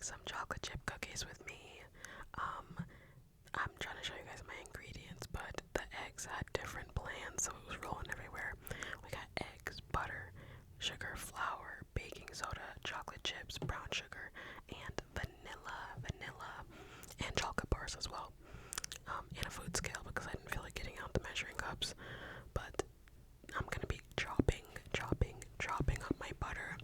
some chocolate chip cookies with me. I'm trying to show you guys my ingredients, but the eggs had different plans, so it was rolling everywhere. We got eggs, butter, sugar, flour, baking soda, chocolate chips, brown sugar, and vanilla, and chocolate bars as well. And a food scale because I didn't feel like getting out the measuring cups. But I'm gonna be chopping up my butter.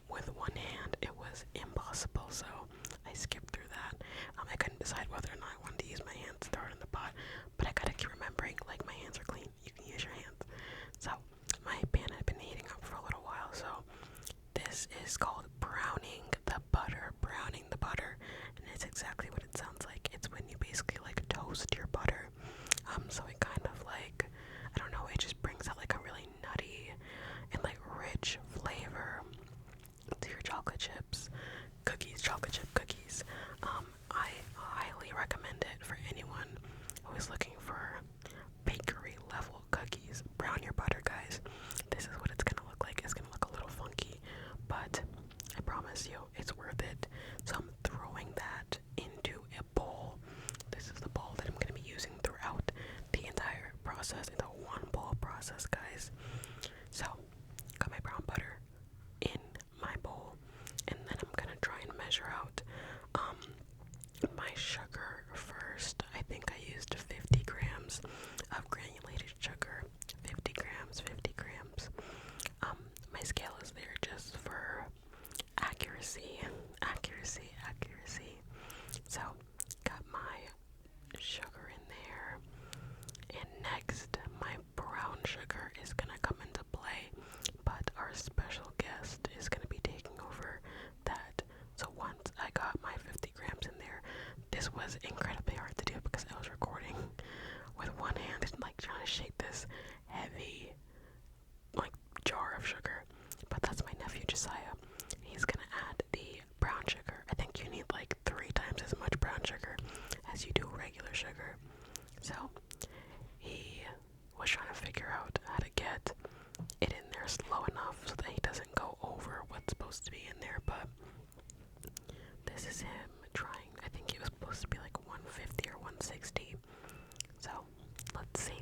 With one hand, it was impossible, so I skipped through that. I couldn't decide whether or not I wanted to use my hands to throw it in the pot, but I gotta keep remembering, like, my hands are clean. You can use your hands. So my pan had been heating up for a little while, so this is called browning the butter. Browning the butter, and it's exactly what it sounds like. It's when you basically like toast your butter. So it kind of like, I don't know, it just brings out like a really nutty and like rich flavor to your chocolate chips, cookies, chocolate chip cookies. I highly recommend it for anyone who is looking for bakery level cookies. Brown your butter, guys. This is what it's gonna look like. It's gonna look a little funky, but I promise you it's worth it. So I'm throwing that into a bowl. This is the bowl that I'm gonna be using throughout the entire process. It's a one bowl process, guys. So got my brown butter in my bowl, and then I'm gonna try and measure out my sugar first. I think I used 50 grams of granulated sugar. 50 grams, 50 grams. My scale is there just for accuracy. So got my sugar in there, and next my brown sugar is gonna come into play, but our special guest is gonna be taking over that. So once I got my 50 grams in there, this was incredibly hard to do because I was recording with one hand and like trying to shake this heavy like jar of sugar. But that's my nephew Josiah. He's gonna add the brown sugar. I think you need like 3 times as much brown sugar as you do regular sugar. So he was trying to figure out how to get it in there slow enough so that he doesn't go over what's supposed to be in there. But this is him trying. I think it was supposed to be like 150 or 160. So let's see.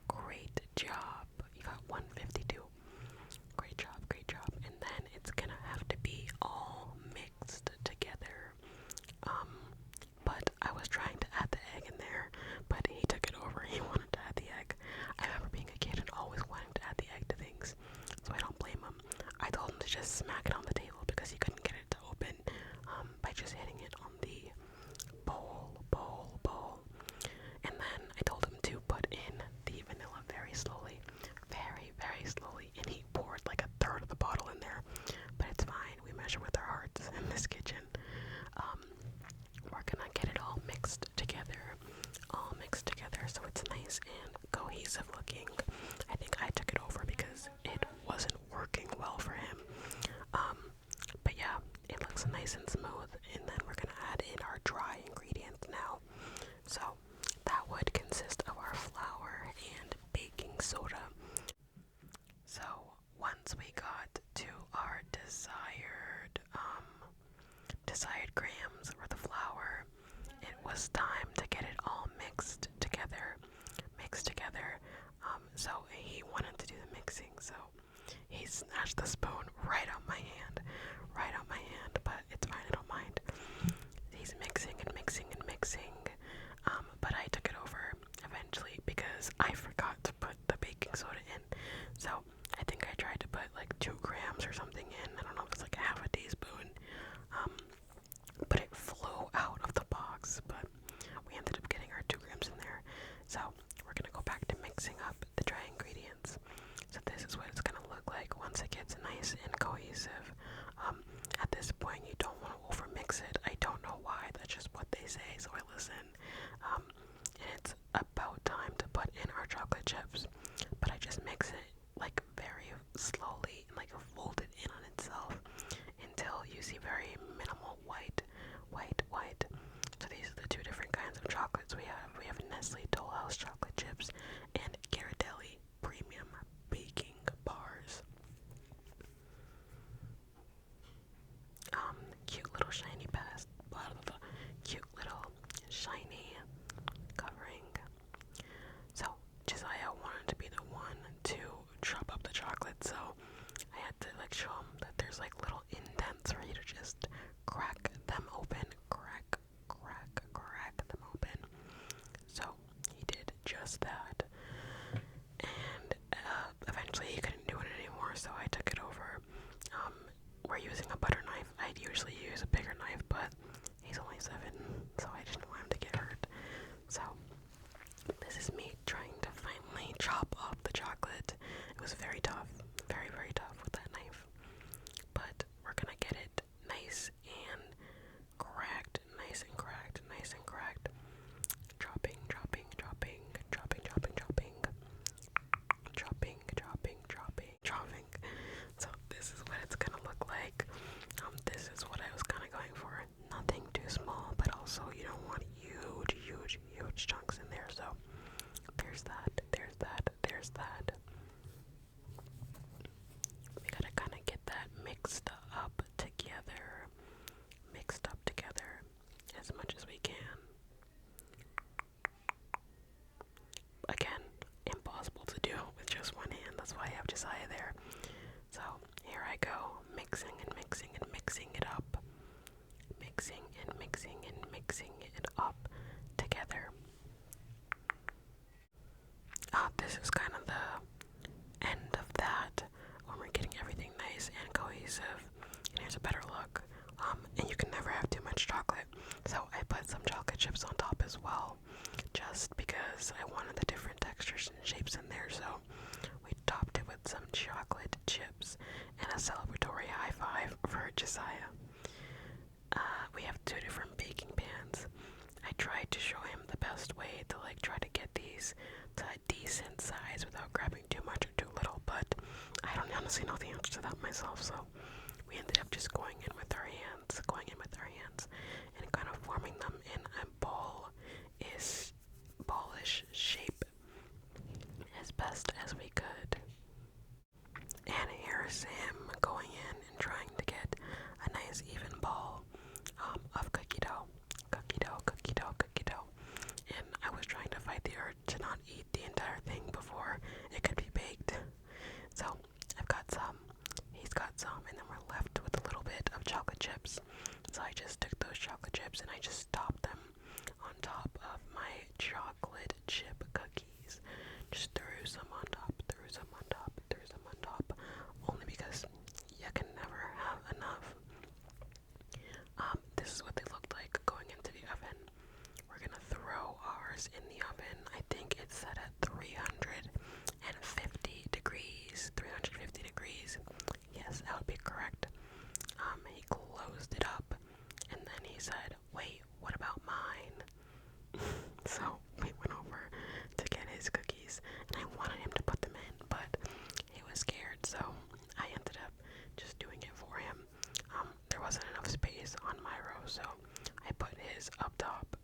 Great job. You got 152. Great job. And then it's gonna have to be all mixed together. But I was trying to add the egg in there, but he took it over. He wanted to add the egg. I remember being a kid and always wanting to add the egg to things, so I don't blame him. I told him to just smack it on the table because he couldn't get it to open by just hitting it on the bowl. And then I told him to put in the vanilla very slowly, very slowly, and he poured like a third of the bottle in there. But it's fine. We measure with our hearts in this kitchen. We're gonna get it all mixed together, so it's nice and cohesive looking. I think I took it over because it wasn't working well for him. But yeah, it looks nice and smooth. And then we're gonna add in our dry ingredients now. So that would consist of our flour and baking soda. So once we got to our desired grams for the flour, it was time to get it all mixed together. So he wanted to do the mixing, so he snatched the spoon right out my hand, but it's fine, I don't mind. He's mixing, but I took it over eventually because I forgot to put the baking soda in. So I think I tried to put like 2 grams or something in. I don't know if it's like half a teaspoon. But it flew out of the box, but we ended up getting our 2 grams in there. So we're gonna go back to mixing up the dry ingredients. So this is what it's gonna look like once it gets nice and cohesive. At this point, you don't want to overmix it. I don't know why. That's just what they say, so I listen. And it's about time to put in our chocolate chips, but I just mix it like very slowly, and like fold it in on itself until you see very minimal white. So these are the 2 different kinds of chocolates we have. We have Nestle Toll House chocolate chips and Ghirardelli premium baking bars. Cute little shiny past, blah, blah, blah, cute little shiny covering. So Josiah wanted to be the one to chop up the chocolate, so I had to like show him that there's like little indents for you to just crack them open, crack them open. So he did just that, and eventually he couldn't do it anymore, so I took it over. We're using a butter knife. I'd usually use a bigger knife, but he's only 7, so I didn't want him to get hurt. So this is me trying to finally chop up the chocolate. It was very tough, very, very tough with that knife, but we're gonna get it nice and cracked, nice and cracked, nice and cracked. Chopping, chopping, chopping, chopping, chopping, chopping, chopping, chopping, chopping, chopping. So this is what it's gonna look like. This is what I was kind of going for. Nothing too small, but also you don't want huge, huge, huge chunks in there. So there's that, there's that, there's that. We gotta kind of get that mixed up together as much as we can. Again, impossible to do with just one hand. That's why I have Josiah there. So here I go, mixing and mixing and mixing it up. Mixing and mixing and mixing it up together. This is kind of the end of that, when we're getting everything nice and cohesive. And here's a better look. And you can never have too much chocolate, so I put some chocolate chips on top as well, just because I wanted the different textures and shapes in there. So we topped it with some chocolate chips and a celebratory high five for Josiah. We have 2 different baking pans. I tried to show him the best way to like try to get these to a decent size without grabbing too much or too little, but I don't honestly know the answer to that myself, so we ended up just going in with our hands, and kind of forming them in a ballish shape as best as we could. And here's him going in and trying to get a nice even ball of cookie dough. And I was trying to fight the urge to not eat the entire thing before it could be baked. So I've got some, he's got some, and then we're left with a little bit of chocolate chips. So I just took those chocolate chips and I just topped them on top of my chocolate chip cookies. Just threw some on top, only because you can never have enough. This is what they looked like going into the oven. We're gonna throw ours in the oven. I think it's set at 350 degrees. Yes, that would be correct. He closed it up, and then he said, "Wait, what about mine?" So we went over to get his cookies, and I wanted him to put them in, but he was scared, so I ended up just doing it for him. There wasn't enough space on my row, so I put his up top.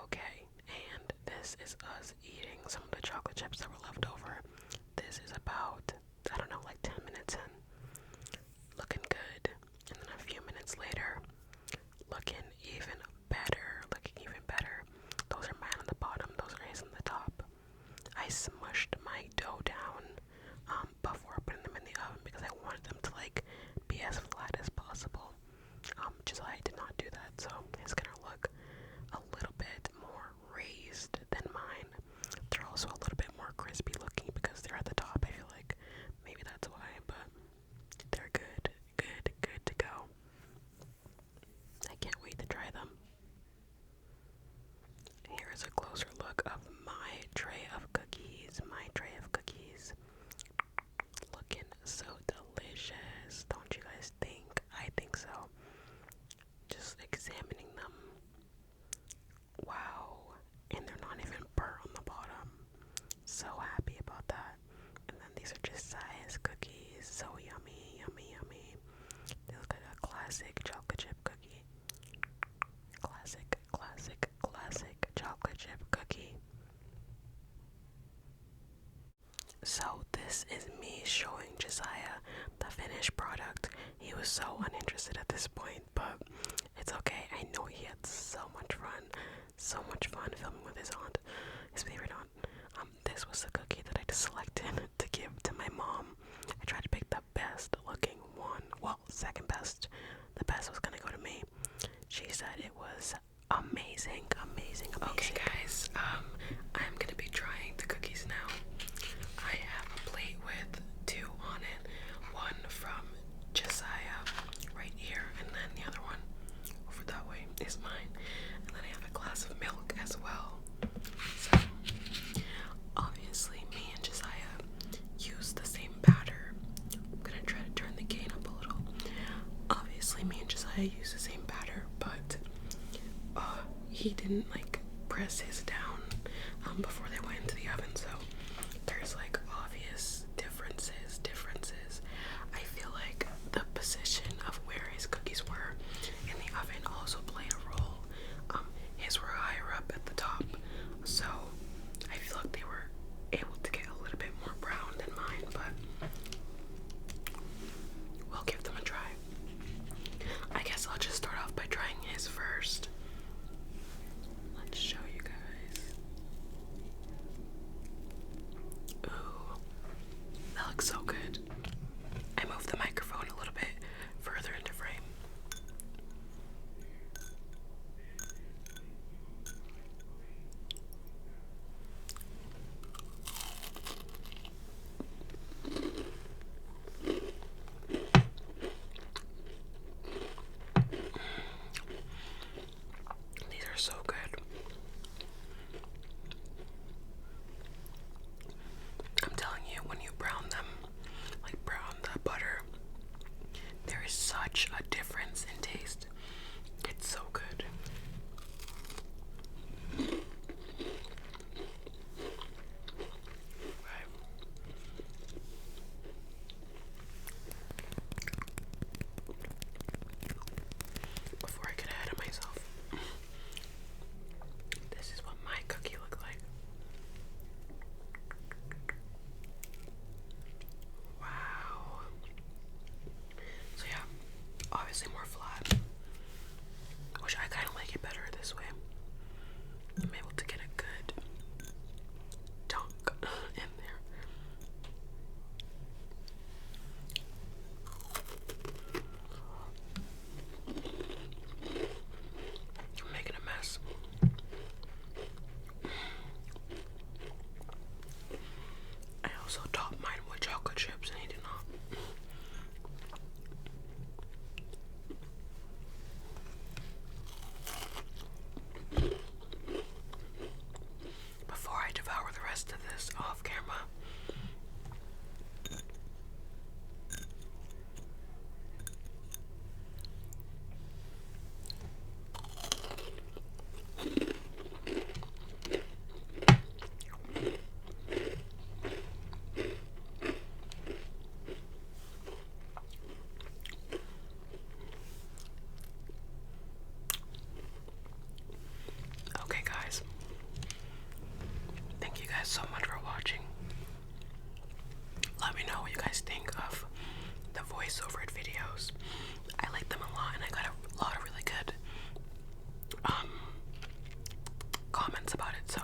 Okay, and this is us eating some of the chocolate chips that were left over. This is about, I don't know, like 10 minutes in. Looking good. And then a few minutes later, looking even better. Those are mine on the bottom, those are his on the top. I smushed my dough down before putting them in the oven because I wanted them to like be as flat as possible. Josiah did not do that, so it's gonna look a little bit more raised than mine. They're also a little bit more crispy looking because they're at the top. I feel like maybe that's why, but they're good to go. I can't wait to try them. Here's a closer look of my tray of cookies. Looking so delicious, don't you guys think? I think so. Just examining them. Wow. And they're not even burnt on the bottom. So happy about that. And then these are just size cookies. So yummy. They look like a classic chocolate chip cookie. Classic chocolate chip cookie. So this is me showing Josiah the finished product. He was so uninterested at this point, but it's okay. I know he had so much fun filming with his aunt, his favorite aunt. This was the cookie that I just selected to give to my mom. I tried to pick the best looking one. Well, second best. The best was gonna go to me. She said it was amazing. Okay, guys. I'm gonna be trying the cookies now. I have a plate with 2 on it. One from Josiah right here, and then the other one over that way is mine. And then I have a glass of milk as well. So obviously me and Josiah use the same batter. I'm gonna try to turn the gain up a little. Obviously me and Josiah use the same batter, but he didn't like press his down before they went into the oven, so there's like obvious differences. I feel like the position of where his cookies were in the oven also played a role. His were higher up at the top, so I feel like they were able to get a little bit more brown than mine, but we'll give them a try. I guess I'll just start off by trying his first. Let's show you guys. Ooh, that looks so good. I moved the microphone a little bit further into frame. These are so good. I'm telling you, when you brown them, like brown the butter, there is such a difference in taste. It's so good. Right. Before I get ahead of myself, this is what my cookie looked like. Wow. So yeah, obviously more flat, which I kind of like it better this way. I'm able to get a good dunk in there. I'm making a mess. I also topped mine with chocolate chips and he did not. Before I devour the rest of this off camera, okay guys, thank you guys so much for watching. Let me know what you guys think of the voiceover videos. I like them a lot and I got a lot of really good comments about it, so